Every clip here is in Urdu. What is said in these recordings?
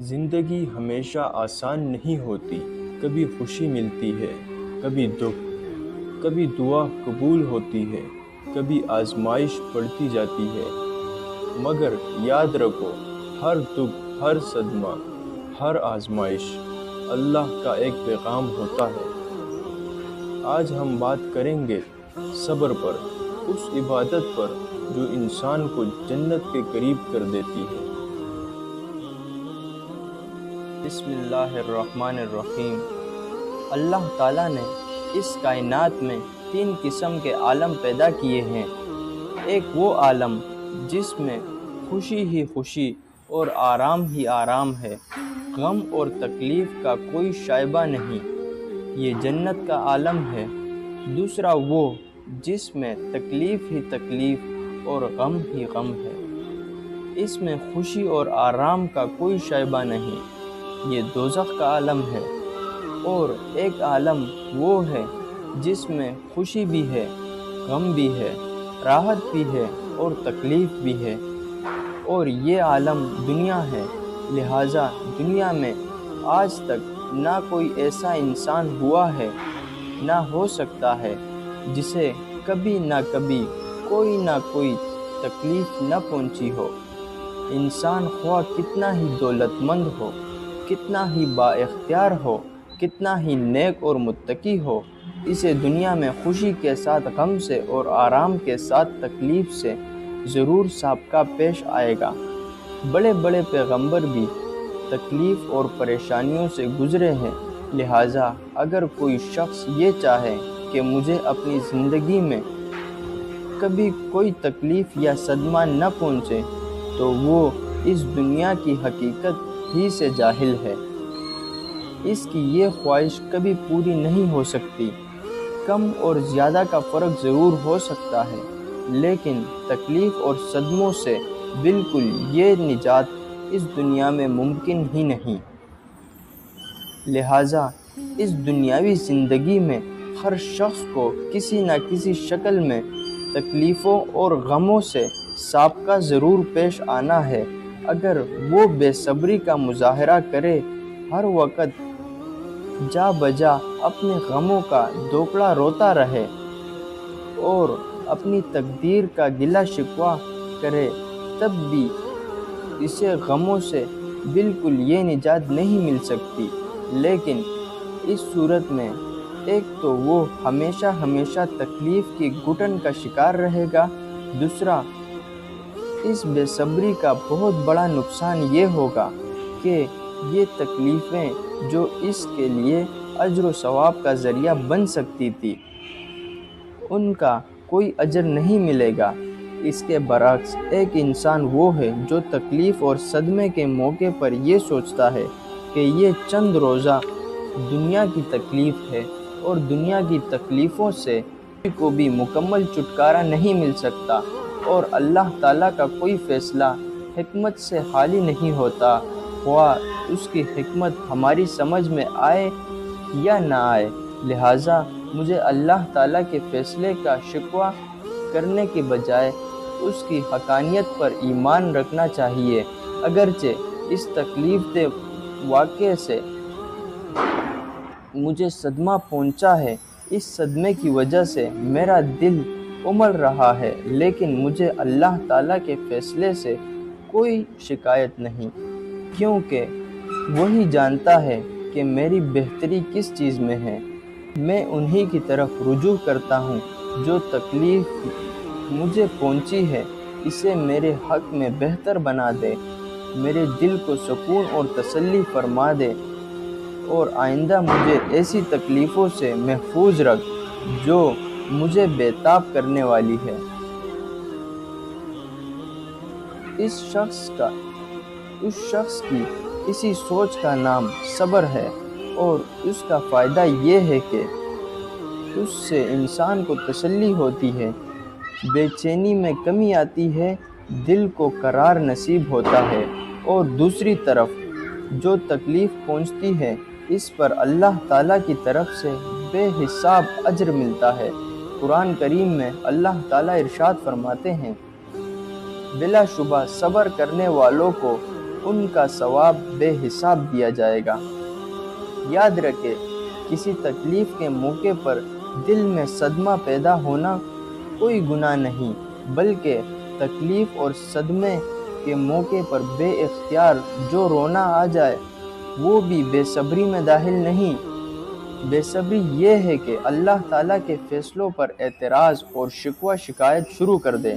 زندگی ہمیشہ آسان نہیں ہوتی، کبھی خوشی ملتی ہے، کبھی دکھ، کبھی دعا قبول ہوتی ہے، کبھی آزمائش پڑتی جاتی ہے، مگر یاد رکھو، ہر دکھ، ہر صدمہ، ہر آزمائش اللہ کا ایک پیغام ہوتا ہے۔ آج ہم بات کریں گے صبر پر، اس عبادت پر جو انسان کو جنت کے قریب کر دیتی ہے۔ بسم اللہ الرحمن الرحیم۔ اللہ تعالیٰ نے اس کائنات میں 3 قسم کے عالم پیدا کیے ہیں۔ ایک وہ عالم جس میں خوشی ہی خوشی اور آرام ہی آرام ہے، غم اور تکلیف کا کوئی شائبہ نہیں، یہ جنت کا عالم ہے۔ دوسرا وہ جس میں تکلیف ہی تکلیف اور غم ہی غم ہے، اس میں خوشی اور آرام کا کوئی شائبہ نہیں، یہ دوزخ کا عالم ہے۔ اور ایک عالم وہ ہے جس میں خوشی بھی ہے، غم بھی ہے، راحت بھی ہے اور تکلیف بھی ہے، اور یہ عالم دنیا ہے۔ لہٰذا دنیا میں آج تک نہ کوئی ایسا انسان ہوا ہے، نہ ہو سکتا ہے جسے کبھی نہ کبھی کوئی نہ کوئی تکلیف نہ پہنچی ہو۔ انسان خواہ کتنا ہی دولت مند ہو، کتنا ہی با اختیار ہو، کتنا ہی نیک اور متقی ہو، اسے دنیا میں خوشی کے ساتھ غم سے اور آرام کے ساتھ تکلیف سے ضرور سابقہ پیش آئے گا۔ بڑے بڑے پیغمبر بھی تکلیف اور پریشانیوں سے گزرے ہیں۔ لہٰذا اگر کوئی شخص یہ چاہے کہ مجھے اپنی زندگی میں کبھی کوئی تکلیف یا صدمہ نہ پہنچے تو وہ اس دنیا کی حقیقت ہی سے جاہل ہے۔ اس کی یہ خواہش کبھی پوری نہیں ہو سکتی۔ کم اور زیادہ کا فرق ضرور ہو سکتا ہے، لیکن تکلیف اور صدموں سے بالکل یہ نجات اس دنیا میں ممکن ہی نہیں۔ لہٰذا اس دنیاوی زندگی میں ہر شخص کو کسی نہ کسی شکل میں تکلیفوں اور غموں سے سابقہ ضرور پیش آنا ہے۔ اگر وہ بے صبری کا مظاہرہ کرے، ہر وقت جا بجا اپنے غموں کا دوکڑا روتا رہے اور اپنی تقدیر کا گلہ شکوہ کرے، تب بھی اسے غموں سے بالکل یہ نجات نہیں مل سکتی۔ لیکن اس صورت میں ایک تو وہ ہمیشہ ہمیشہ تکلیف کی گھٹن کا شکار رہے گا، دوسرا اس بے صبری کا بہت بڑا نقصان یہ ہوگا کہ یہ تکلیفیں جو اس کے لیے اجر و ثواب کا ذریعہ بن سکتی تھی، ان کا کوئی اجر نہیں ملے گا۔ اس کے برعکس ایک انسان وہ ہے جو تکلیف اور صدمے کے موقع پر یہ سوچتا ہے کہ یہ چند روزہ دنیا کی تکلیف ہے اور دنیا کی تکلیفوں سے کسی کو بھی مکمل چھٹکارا نہیں مل سکتا، اور اللہ تعالیٰ کا کوئی فیصلہ حکمت سے خالی نہیں ہوتا، خواہ اس کی حکمت ہماری سمجھ میں آئے یا نہ آئے۔ لہٰذا مجھے اللہ تعالیٰ کے فیصلے کا شکوہ کرنے کے بجائے اس کی حقانیت پر ایمان رکھنا چاہیے۔ اگرچہ اس تکلیف دہ واقعے سے مجھے صدمہ پہنچا ہے، اس صدمے کی وجہ سے میرا دل امڑ رہا ہے، لیکن مجھے اللہ تعالیٰ کے فیصلے سے کوئی شکایت نہیں، کیونکہ وہی جانتا ہے کہ میری بہتری کس چیز میں ہے۔ میں انہی کی طرف رجوع کرتا ہوں جو تکلیف مجھے پہنچی ہے اسے میرے حق میں بہتر بنا دے، میرے دل کو سکون اور تسلی فرما دے، اور آئندہ مجھے ایسی تکلیفوں سے محفوظ رکھ جو مجھے بے تاب کرنے والی ہے۔ اس شخص کی اسی سوچ کا نام صبر ہے، اور اس کا فائدہ یہ ہے کہ اس سے انسان کو تسلی ہوتی ہے، بے چینی میں کمی آتی ہے، دل کو قرار نصیب ہوتا ہے، اور دوسری طرف جو تکلیف پہنچتی ہے اس پر اللہ تعالیٰ کی طرف سے بے حساب اجر ملتا ہے۔ قرآن کریم میں اللہ تعالیٰ ارشاد فرماتے ہیں، بلا شبہ صبر کرنے والوں کو ان کا ثواب بے حساب دیا جائے گا۔ یاد رکھے، کسی تکلیف کے موقع پر دل میں صدمہ پیدا ہونا کوئی گناہ نہیں، بلکہ تکلیف اور صدمے کے موقع پر بے اختیار جو رونا آ جائے وہ بھی بے صبری میں داخل نہیں۔ بے صبری یہ ہے کہ اللہ تعالیٰ کے فیصلوں پر اعتراض اور شکوہ شکایت شروع کر دے۔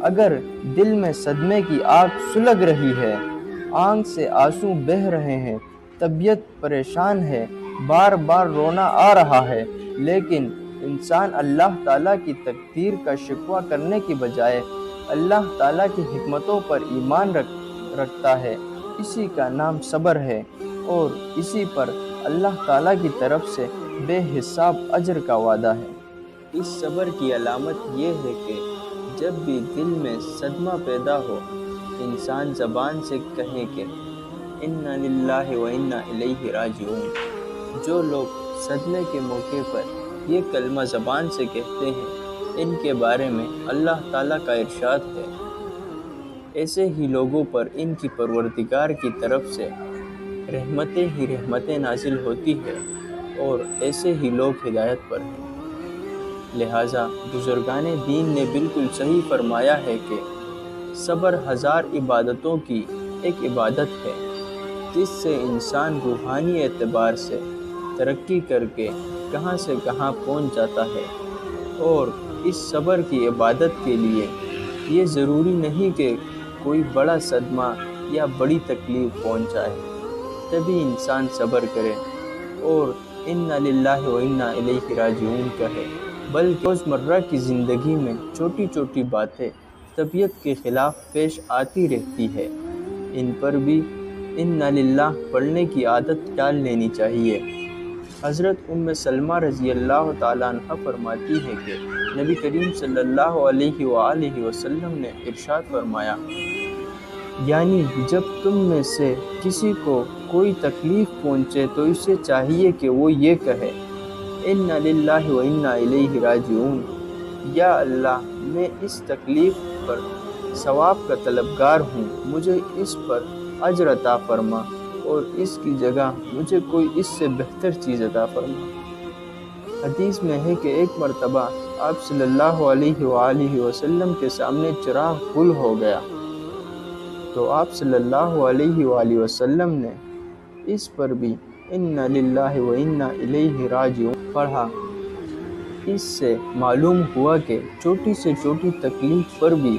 اگر دل میں صدمے کی آگ سلگ رہی ہے، آنکھ سے آنسو بہہ رہے ہیں، طبیعت پریشان ہے، بار بار رونا آ رہا ہے، لیکن انسان اللہ تعالیٰ کی تقدیر کا شکوہ کرنے کی بجائے اللہ تعالیٰ کی حکمتوں پر ایمان رکھتا ہے، اسی کا نام صبر ہے، اور اسی پر اللہ تعالیٰ کی طرف سے بے حساب اجر کا وعدہ ہے۔ اس صبر کی علامت یہ ہے کہ جب بھی دل میں صدمہ پیدا ہو، انسان زبان سے کہے کہ انا للہ و انا الیہ راجعون۔ جو لوگ صدمے کے موقع پر یہ کلمہ زبان سے کہتے ہیں، ان کے بارے میں اللہ تعالیٰ کا ارشاد ہے، ایسے ہی لوگوں پر ان کی پروردگار کی طرف سے رحمتیں ہی رحمتیں نازل ہوتی ہے، اور ایسے ہی لوگ ہدایت پر ہیں۔ لہٰذا بزرگان دین نے بالکل صحیح فرمایا ہے کہ صبر 1000 عبادتوں کی ایک عبادت ہے، جس سے انسان روحانی اعتبار سے ترقی کر کے کہاں سے کہاں پہنچ جاتا ہے۔ اور اس صبر کی عبادت کے لیے یہ ضروری نہیں کہ کوئی بڑا صدمہ یا بڑی تکلیف پہنچائے تبھی انسان صبر کرے اور انا للہ و انا الیہ راجعون کہے، بلکہ روزمرہ کی زندگی میں چھوٹی چھوٹی باتیں طبیعت کے خلاف پیش آتی رہتی ہے، ان پر بھی انا للہ پڑھنے کی عادت ڈال لینی چاہیے۔ حضرت سلمہ رضی اللہ تعالیٰ عنہ فرماتی ہے کہ نبی کریم صلی اللہ علیہ وآلہ وسلم نے ارشاد فرمایا، یعنی جب تم میں سے کسی کو کوئی تکلیف پہنچے تو اسے چاہیے کہ وہ یہ کہے، انا للہ و انا الیہ راجعون، یا اللہ میں اس تکلیف پر ثواب کا طلبگار ہوں، مجھے اس پر اجر عطا فرما، اور اس کی جگہ مجھے کوئی اس سے بہتر چیز عطا فرما۔ حدیث میں ہے کہ ایک مرتبہ آپ صلی اللہ علیہ وآلہ وسلم کے سامنے چراغ گل ہو گیا، تو آپ صلی اللہ علیہ وآلہ وسلم نے اس پر بھی انا للہ و انا الیہ راجعون پڑھا۔ اس سے معلوم ہوا کہ چھوٹی سے چھوٹی تکلیف پر بھی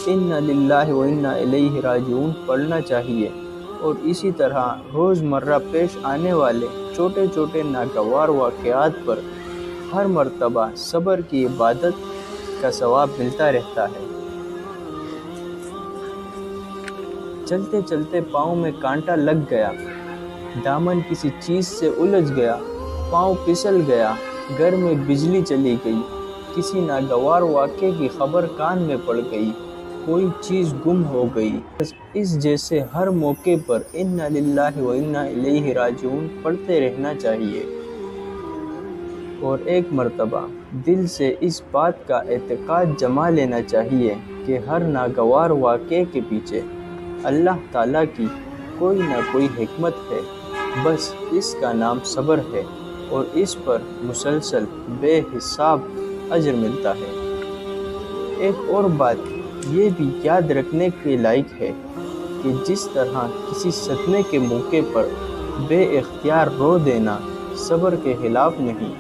انا للہ و انا الیہ راجعون پڑھنا چاہیے، اور اسی طرح روزمرہ پیش آنے والے چھوٹے چھوٹے ناگوار واقعات پر ہر مرتبہ صبر کی عبادت کا ثواب ملتا رہتا ہے۔ چلتے چلتے پاؤں میں کانٹا لگ گیا، دامن کسی چیز سے الجھ گیا، پاؤں پھسل گیا، گھر میں بجلی چلی گئی، کسی ناگوار واقعے کی خبر کان میں پڑ گئی، کوئی چیز گم ہو گئی، اس جیسے ہر موقع پر انا للہ و انا الیہ راجعون پڑھتے رہنا چاہیے۔ اور ایک مرتبہ دل سے اس بات کا اعتقاد جما لینا چاہیے کہ ہر ناگوار واقعے کے پیچھے اللہ تعالیٰ کی کوئی نہ کوئی حکمت ہے، بس اس کا نام صبر ہے، اور اس پر مسلسل بے حساب اجر ملتا ہے۔ ایک اور بات یہ بھی یاد رکھنے کے لائق ہے کہ جس طرح کسی صدمے کے موقع پر بے اختیار رو دینا صبر کے خلاف نہیں،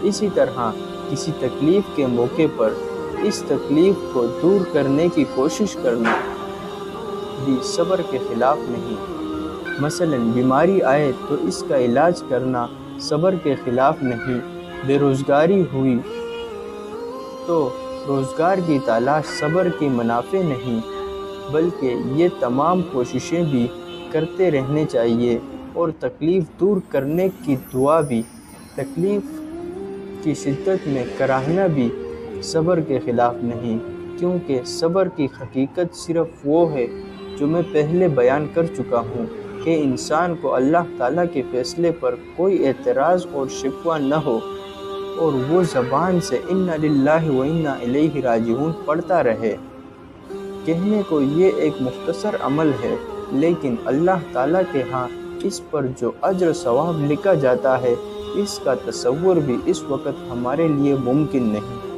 اسی طرح کسی تکلیف کے موقع پر اس تکلیف کو دور کرنے کی کوشش کرنا بھی صبر کے خلاف نہیں۔ مثلا بیماری آئے تو اس کا علاج کرنا صبر کے خلاف نہیں، بے روزگاری ہوئی تو روزگار کی تلاش صبر کی منافع نہیں، بلکہ یہ تمام کوششیں بھی کرتے رہنے چاہیے، اور تکلیف دور کرنے کی دعا بھی، تکلیف کی شدت میں کراہنا بھی صبر کے خلاف نہیں، کیونکہ صبر کی حقیقت صرف وہ ہے جو میں پہلے بیان کر چکا ہوں کہ انسان کو اللہ تعالیٰ کے فیصلے پر کوئی اعتراض اور شکوہ نہ ہو، اور وہ زبان سے انا للہ و انا الیہ راجعون پڑھتا رہے۔ کہنے کو یہ ایک مختصر عمل ہے، لیکن اللہ تعالیٰ کے ہاں اس پر جو اجر و ثواب لکھا جاتا ہے اس کا تصور بھی اس وقت ہمارے لیے ممکن نہیں۔